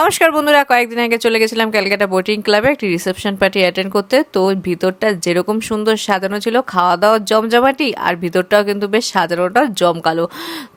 নমস্কার বন্ধুরা, কয়েকদিন আগে চলে গেছিলাম ক্যালকাটা বোটিং ক্লাবে একটি রিসেপশন পার্টি অ্যাটেন্ড করতে। তো ভিতরটা যেরকম সুন্দর সাজানো ছিল, খাওয়া দাওয়ার জমজমাটি, আর ভিতরটাও কিন্তু বেশ সাজানোটা জমকালো।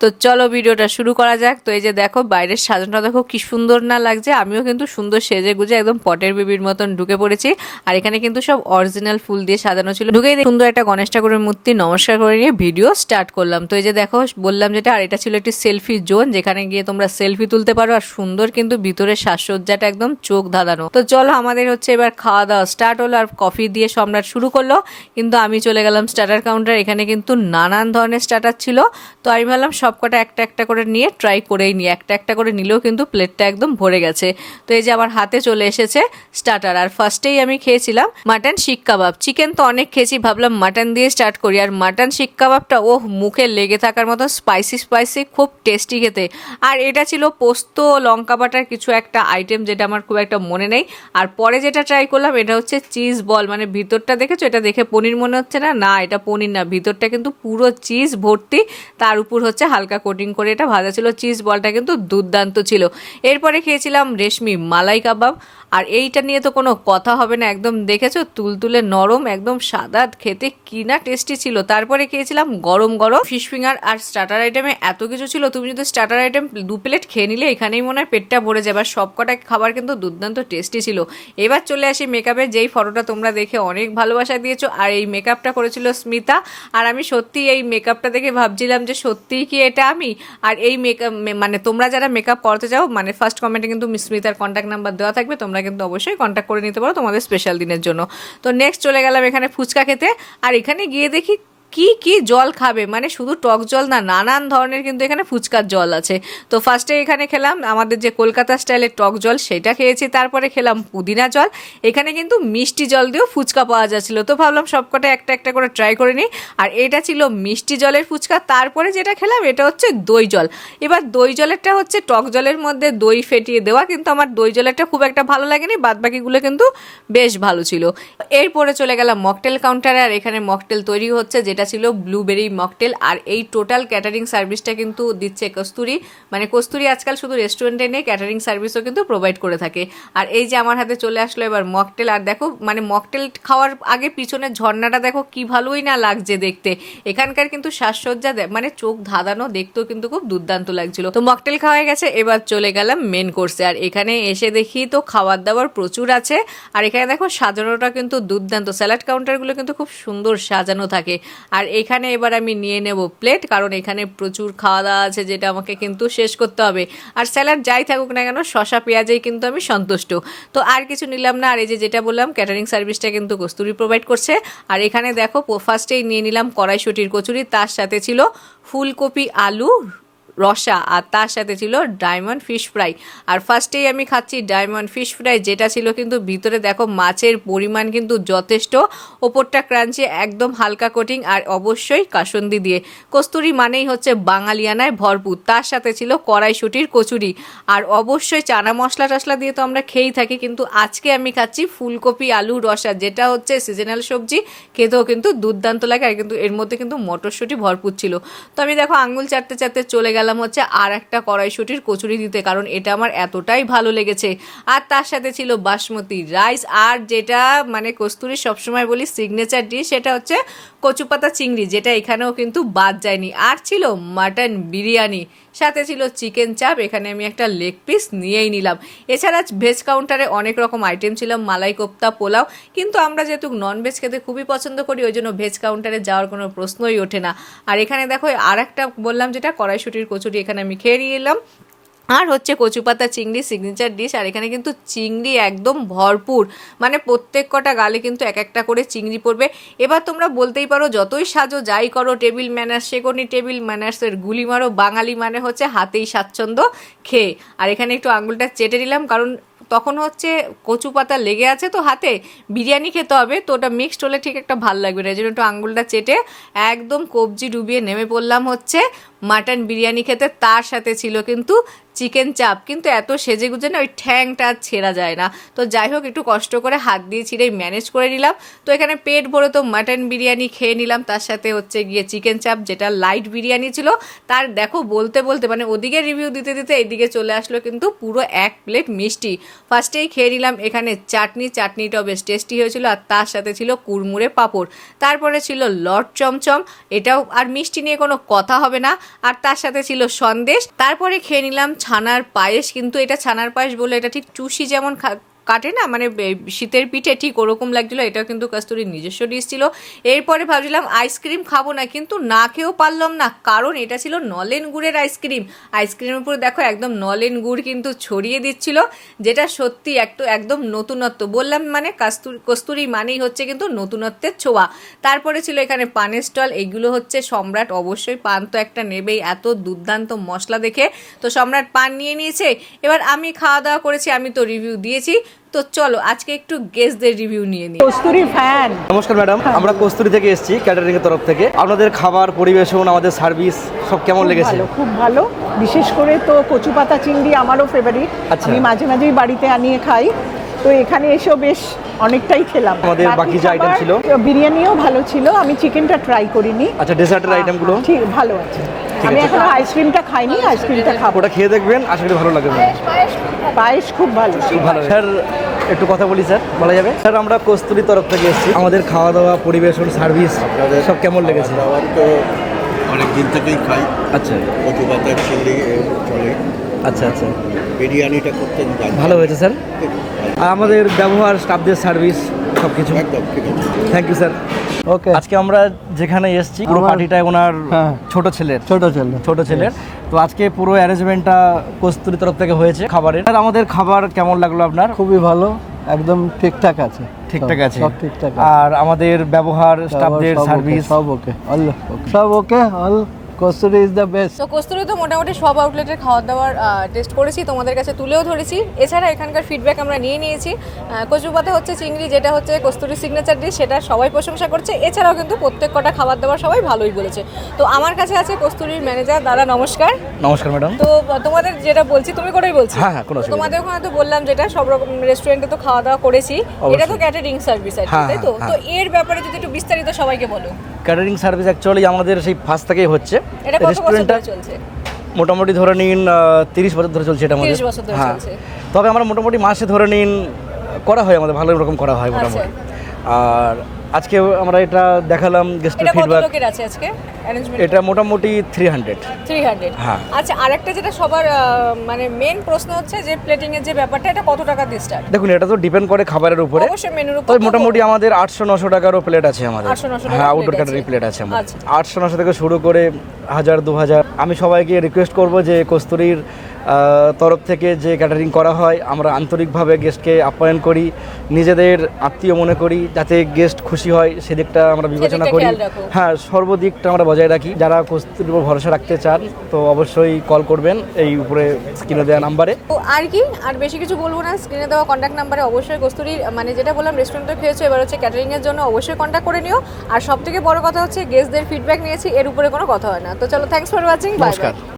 তো চলো ভিডিওটা শুরু করা যাক। তো এই যে দেখো বাইরের সাজানোটা দেখো কি সুন্দর না লাগছে। আমিও কিন্তু সুন্দর সেজে গুজে একদম পটের বেবির মতন ঢুকে পড়েছি। আর এখানে কিন্তু সব অরিজিনাল ফুল দিয়ে সাজানো ছিল। ঢুকেই সুন্দর একটা গণেশ ঠাকুরের মূর্তি নমস্কার করে নিয়ে ভিডিও স্টার্ট করলাম। তো এই যে দেখো বললাম যেটা, আর এটা ছিল একটি সেলফি জোন, যেখানে গিয়ে তোমরা সেলফি তুলতে পারো। আর সুন্দর কিন্তু ভিতরে সাজসজ্জাটা একদম চোখ ধাঁধানো। তো চলো আমাদের হচ্ছে এবার খাওয়া দাওয়া স্টার্ট হলো। আর কফি দিয়ে সম্রাট শুরু করলো, কিন্তু আমি চলে গেলাম স্টার্টার কাউন্টার। এখানে কিন্তু নানান ধরনের স্টার্টার ছিল। তো আমি ভাবলাম সবকটা একটা একটা করে নিয়ে ট্রাই করেই নিই। একটা একটা করে নিলেও কিন্তু প্লেটটা একদম ভরে গেছে। তো এই যে আমার হাতে চলে এসেছে স্টার্টার। আর ফার্স্টেই আমি খেয়েছিলাম মাটন শিক কাবাব। চিকেন তো অনেক খেয়েছি, ভাবলাম মাটন দিয়ে স্টার্ট করি। আর মাটন শিক কাবাবটা মুখে লেগে থাকার মতো স্পাইসি স্পাইসি, খুব টেস্টি খেতে। আর এটা ছিল পোস্ত লঙ্কা বাটার কিছু একটা আইটেম, যেটা আমার খুব একটা মনে নেই। আর পরে যেটা ট্রাই করলাম এটা হচ্ছে চিজ বল। মানে ভিতরটা দেখেছো, এটা দেখে পনির মনে হচ্ছে না, না এটা পনির না, ভিতরটা কিন্তু পুরো চিজ ভর্তি। তার উপর হচ্ছে হালকা কোটিং করে এটা ভাজা ছিল। চিজ বলটা কিন্তু দুর্দান্ত ছিল। এরপরে খেয়েছিলাম রেশমি মালাই কাবাব। আর এইটা নিয়ে তো কোনো কথা হবে না, একদম দেখেছো তুলতুলে নরম, একদম সাদা, খেতে কি না টেস্টি ছিল। তারপরে খেয়েছিলাম গরম গরম ফিশ ফিঙ্গার। আর স্টার্টার আইটেমে এত কিছু ছিল, তুমি যদি স্টার্টার আইটেম 2 প্লেট খেয়ে নিলে এখানেই মনে হয় পেটটা ভরে যাবে। আর সবকটা খাবার কিন্তু দুর্দান্ত টেস্টি ছিল। এবার চলে আসি মেকআপের, যেই ফটোটা তোমরা দেখে অনেক ভালোবাসা দিয়েছো। আর এই মেকআপটা করেছিল স্মিতা। আর আমি সত্যি এই মেকআপটা দেখে ভাবছিলাম যে সত্যিই কি এটা আমি। আর এই মেকআপ মানে তোমরা যারা মেকআপ করতে চাও, মানে ফার্স্ট কমেন্টে কিন্তু স্মিতার কন্ট্যাক্ট নাম্বার দেওয়া থাকবে, তোমরা কিন্তু অবশ্যই কন্ট্যাক্ট করে নিতে পারো তোমাদের স্পেশাল দিনের জন্য। তো নেক্সট চলে গেলাম এখানে ফুচকা খেতে। আর এখানে গিয়ে দেখি কি কি জল খাবে, মানে শুধু টক জল না, নানান ধরনের কিন্তু এখানে ফুচকার জল আছে। তো ফার্স্টে এখানে খেলাম আমাদের যে কলকাতা স্টাইলের টক জল, সেটা খেয়েছি। তারপরে খেলাম পুদিনা জল। এখানে কিন্তু মিষ্টি জল দিয়েও ফুচকা পাওয়া যাচ্ছিল। তো ভাবলাম সবকটা একটা একটা করে ট্রাই করে নিই। আর এটা ছিল মিষ্টি জলের ফুচকা। তারপরে যেটা খেলাম এটা হচ্ছে দই জল। এবার দই জলেরটা হচ্ছে টক জলের মধ্যে দই ফেটিয়ে দেওয়া, কিন্তু আমার দই জলেরটা খুব একটা ভালো লাগেনি, বাদবাকিগুলো কিন্তু বেশ ভালো ছিল। এরপরে চলে গেলাম মকটেল কাউন্টারে। আর এখানে মকটেল তৈরি হচ্ছে, যেটা ছিল ব্লুবেরি মকটেল। আর এই টোটাল ক্যাটারিং সার্ভিসটা কিন্তু দিচ্ছে কস্তুরি। মানে কস্তুরি আজকাল শুধু রেস্টুরেন্টে নেই, ক্যাটারিং সার্ভিসও কিন্তু প্রোভাইড করে থাকে। আর এই যে আমার হাতে চলে আসলো এবার মকটেল। আর দেখো মানে মকটেল খাওয়ার আগে পিছনের ঝর্ণাটা দেখো কি ভালোই না লাগছে দেখতে। এখানকার কিন্তু সাজসজ্জা মানে চোখ ধাঁধানো, দেখতেও কিন্তু খুব দুর্দান্ত লাগছিল। তো মকটেল খাওয়া গেছে, এবার চলে গেলাম মেন কোর্সে। আর এখানে এসে দেখি তো খাবার দাবার প্রচুর আছে। আর এখানে দেখো সাজানোটা কিন্তু দুর্দান্ত। স্যালাড কাউন্টারগুলো কিন্তু খুব সুন্দর সাজানো থাকে। আর এখানে এবার আমি নিয়ে নেব প্লেট, কারণ এখানে প্রচুর খাওয়া দাওয়া আছে, যেটা আমাকে কিন্তু শেষ করতে হবে। আর স্যালাড যাই থাকুক না কেন, শসা পেঁয়াজেই কিন্তু আমি সন্তুষ্ট। তো আর কিছু নিলাম না। আর এই যে যেটা বললাম, ক্যাটারিং সার্ভিসটা কিন্তু কস্তুরি প্রোভাইড করছে। আর এখানে দেখো ফার্স্টেই নিয়ে নিলাম কড়াইশুঁটির কচুরি, তার সাথে ছিল ফুলকপি আলু রসা, আর তার সাথে ছিল ডায়মন্ড ফিশ ফ্রাই। আর ফার্স্টেই আমি খাচ্ছি ডায়মন্ড ফিশ ফ্রাই, যেটা ছিল কিন্তু ভিতরে দেখো মাছের পরিমাণ কিন্তু যথেষ্ট, ওপরটা ক্রাঞ্চি, একদম হালকা কোটিং, আর অবশ্যই কাসুন্দি দিয়ে। কস্তুরি মানেই হচ্ছে বাঙালিয়ানায় ভরপুর। তার সাথে ছিল কড়াইশুঁটির কচুরি। আর অবশ্যই চানা মশলা টশলা দিয়ে তো আমরা খেয়েই থাকি, কিন্তু আজকে আমি খাচ্ছি ফুলকপি আলু রসা, যেটা হচ্ছে সিজনাল সবজি, খেতেও কিন্তু দুর্দান্ত লাগে। আর কিন্তু এর মধ্যে কিন্তু মটরশুঁটি ভরপুর ছিল। তো আমি দেখো আঙ্গুল চাটতে চাটতে চলে গেলাম হচ্ছে আর একটা কড়াইশুঁটির কচুরি দিতে, কারণ এটা আমার এতটাই ভালো লেগেছে। আর তার সাথে ছিল বাসমতি রাইস। আর যেটা মানে কস্তুরি সবসময় বলি সিগনেচার ডিশ, সেটা হচ্ছে কচু পাতা চিংড়ি, যেটা এখানেও কিন্তু বাদ যায়নি। আর ছিল মাটন বিরিয়ানি, সাথে ছিল চিকেন চাপ। এখানে আমি একটা লেগ পিস নিয়েই নিলাম। এছাড়া ভেজ কাউন্টারে অনেক রকম আইটেম ছিল, মালাই কোপ্তা, পোলাও, কিন্তু আমরা যেহেতু নন ভেজ খেতে খুবই পছন্দ করি, ওই জন্য ভেজ কাউন্টারে যাওয়ার কোনো প্রশ্নই ওঠে না। আর এখানে দেখো আর একটা বললাম যেটা কড়াইশুঁটির কচুরি, এখানে আমি খেয়ে নিয়ে এলাম। আর হচ্ছে কচু পাতা চিংড়ি সিগনেচার ডিশ। আর এখানে কিন্তু চিংড়ি একদম ভরপুর, মানে প্রত্যেক কটা গালে কিন্তু এক একটা করে চিংড়ি পড়বে। এবার তোমরা বলতেই পারো যতই সাজো যাই করো, টেবিল ম্যানার্স শেখোনি, টেবিল ম্যানার্সের গুলি মারো। বাঙালি মানে হচ্ছে হাতেই স্বাচ্ছন্দ্য খেয়ে। আর এখানে একটু আঙুলটা চেটে নিলাম, কারণ তখন হচ্ছে কচু পাতা লেগে আছে তো হাতে, বিরিয়ানি খেতে হবে, তো ওটা মিক্সড হলে ঠিক একটা ভাল লাগবে না, এই জন্য একটু আঙুলটা চেটে একদম কবজি ডুবিয়ে নেমে পড়লাম হচ্ছে মাটন বিরিয়ানি খেতে, তার সাথে ছিল কিন্তু চিকেন চাপ, কিন্তু এত সেজে গুজে না ওই ঠ্যাংটা ছেঁড়া যায় না। তো যাই হোক, একটু কষ্ট করে হাত দিয়ে ছিঁড়ে ম্যানেজ করে নিলাম। তো এখানে পেট ভরে তো মাটন বিরিয়ানি খেয়ে নিলাম, তার সাথে হচ্ছে গিয়ে চিকেন চাপ, যেটা লাইট বিরিয়ানি ছিল। তার দেখো বলতে বলতে মানে ওদিকে রিভিউ দিতে দিতে এইদিকে চলে আসলো কিন্তু পুরো 1 প্লেট মিষ্টি। ফার্স্টেই খেয়ে নিলাম এখানে চাটনিটাও বেশ টেস্টি হয়েছিল, আর তার সাথে ছিল কুড়মুড়ে পাঁপড়। তারপরে ছিল লট চমচম, এটাও আর মিষ্টি নিয়ে কোনো কথা হবে না, আর তার সাথে ছিল সন্দেশ। তারপরে খেয়ে নিলাম ছানার পায়েস, কিন্তু এটা ছানার পায়েস বলে এটা ঠিক চুষি যেমন কাটে না, মানে শীতের পিঠে ঠিক ওরকম লাগছিল। এটাও কিন্তু কস্তুরীর নিজস্ব ডিশ ছিল। এরপরে ভাবছিলাম আইসক্রিম খাবো না, কিন্তু না খেয়েও পারলাম না, কারণ এটা ছিল নলেন গুড়ের আইসক্রিম। আইসক্রিমের উপরে দেখো একদম নলেন গুড় কিন্তু ছড়িয়ে দিচ্ছিল, যেটা সত্যি একদম নতুনত্ব। বললাম মানে কস্তুরী মানেই হচ্ছে কিন্তু নতুনত্বের ছোঁয়া। তারপরে ছিল এখানে পানের স্টল, এইগুলো হচ্ছে সম্রাট, অবশ্যই পান তো একটা নেবেই, এত দুর্দান্ত মশলা দেখে। তো সম্রাট পান নিয়ে নিয়েছে, এবার আমি খাওয়া দাওয়া করেছি, আমি তো রিভিউ দিয়েছি। তো চলো আজকে একটু গেস্টদের রিভিউ নিয়ে নিই। কস্তুরী ফ্যান। নমস্কার ম্যাডাম, আমরা কস্তুরী থেকে এসেছি ক্যাটারিং এর তরফ থেকে। আপনাদের খাবার পরিবেশন, আমাদের সার্ভিস সব কেমন লেগেছে? খুব ভালো, বিশেষ করে তো কচু পাতা চিংড়ি আমারও ফেভারিট। আচ্ছা। আমি মাঝে মাঝেই বাড়িতে আনিয়ে খাই, তো এখানে এসেও বেশ অনেকটাই খেলাম। আমাদের বাকি যে আইটেম ছিল, বিরিয়ানিও ভালো ছিল, আমি চিকেনটা ট্রাই করিনি। আচ্ছা, ডেজার্টের আইটেমগুলো ঠিক ভালো আছে। আমি এখনো আইসক্রিমটা খাইনি, আইসক্রিমটা খাবো। ওটা খেয়ে দেখবেন, আশা করি ভালো লাগবে। পায়েস খুব ভালো। খুব ভালো স্যার। একটু কথা বলি স্যার, বলা যাবে? স্যার, আমরা কস্তুরী তরফ থেকে এসেছি, আমাদের খাওয়া দাওয়া পরিবেশন সার্ভিস সব কেমন লেগেছে? খাবার তো অনেক দিন থেকেই খাই। আচ্ছা, কচু পাতার চিংড়ি চলে। আচ্ছা আচ্ছা, বিরিয়ানিটা করতে ভালো হয়েছে স্যার। আর আমাদের ব্যবহার, স্টাফদের সার্ভিস সব কিছু একদম ঠিক আছে। Thank you sir. ওকে, আজকে আমরা যেখানে এসেছি পুরো পার্টিটাই ওনার ছোট ছেলের। ছোট ছেলের। তো আজকে পুরো অ্যারেঞ্জমেন্টটা কস্তুরী তরফ থেকে হয়েছে খাবারের। আর আমাদের খাবার কেমন লাগলো আপনার? খুবই ভালো, একদম ঠিকঠাক আছে। ঠিকঠাক আছে, সব ঠিকঠাক। আর আমাদের ব্যবহার, স্টাফদের সার্ভিস সব ওকে, সব okay. All Kasturi is the best. তো কস্তুরী তো মোটামুটি সব আউটলেটের খাওয়া দাওয়ার টেস্ট করেছি, তোমাদের কাছে তুলেও ধরেছি। এছাড়া এখানকার ফিডব্যাক আমরা নিয়ে নিয়েছি। কচু পাতা হচ্ছে চিংড়ি, যেটা হচ্ছে কস্তুরীর সিগনেচার ডিশ, সেটা সবাই প্রশংসা করছে। এছাড়াও কিন্তু প্রত্যেক কটা খাবার দাবার সবাই ভালোই বলেছে। তো আমার কাছে আছে কস্তুরীর ম্যানেজার দাদা, নমস্কার। নমস্কার ম্যাডাম। তো তোমাদের যেটা বলছি তুমি করেই বলছি। হ্যাঁ হ্যাঁ, কোনো অসুবিধা নেই। তোমাদের ওখানে তো বললাম যেটা সব রকম রেস্টুরেন্টে তো খাওয়া দাওয়া করেছি, এটা তো ক্যাটারিং সার্ভিস আছে, হ্যাঁ, তাই তো? হ্যাঁ। তো এর ব্যাপারে যদি একটু বিস্তারিত সবাইকে বলো। ক্যাটারিং সার্ভিস অ্যাকচুয়ালি আমাদের সেই ফার্স্ট থেকেই হচ্ছে। এটা কত বছর রেস্টুরেন্টটা ধরে চলছে? মোটামুটি ধরে নিন 30 বছর ধরে চলছে এটা আমাদের। 30 বছর ধরে হ্যাঁ, চলছে। তবে আমরা মোটামুটি মাসে ধরে নিন করা হয়, আমাদের ভালো রকম করা হয় মোটামুটি। আর আজকে আমরা এটা দেখালাম গেস্টের এটা কত ফিডব্যাক। লোকের আছে আজকে অ্যারেঞ্জমেন্ট? এটা মোটামুটি 300। 300। হ্যাঁ। আচ্ছা, আরেকটা যেটা সবার মানে মেন প্রশ্ন হচ্ছে যে প্লেটিং এর যে ব্যাপারটা, এটা কত টাকা দিয়ে স্টার্ট? দেখুন, এটা তো ডিপেন্ড করে খাবারের উপরে। অবশ্যই মেনুর উপর। তবে মোটামুটি আমাদের 800-900 টাকারও প্লেট আছে আমাদের। 800-900 হ্যাঁ, টাকার আউটডোর plate ক্যাটারিং আছে। প্লেট আছে আমাদের। আচ্ছা। 800-900 থেকে শুরু করে 1000-2000। আমি সবাইকে রিকোয়েস্ট করব যে কস্তুরীর তরফ থেকে যে ক্যাটারিং করা হয়, আমরা আন্তরিকভাবে গেস্টকে আপ্যায়ন করি, নিজেদের আত্মীয় মনে করি, যাতে গেস্ট খুশি হয় সেদিকটা আমরা বিবেচনা করি। খেয়াল রাখো। হ্যাঁ, সর্বদিকটা আমরা বজায় রাখি। যারা কস্তুরীর উপর ভরসা রাখতে চান তো অবশ্যই কল করবেন এই উপরে স্ক্রিনে দেওয়া নাম্বারে। তো আর কি, আর বেশি কিছু বলবো না। স্ক্রিনে দেওয়া কন্ট্যাক্ট নাম্বারে অবশ্যই কস্তুরীর মানে যেটা বললাম রেস্টুরেন্টে খেয়েছো, এবার হচ্ছে ক্যাটারিং এর জন্য অবশ্যই কন্ট্যাক্ট করে নিও। আর সবথেকে বড় কথা হচ্ছে গেস্টদের ফিডব্যাক নিয়েছি, এর উপরে কোনো কথা হয় না। তো চলো, thanks for watching, bye bye.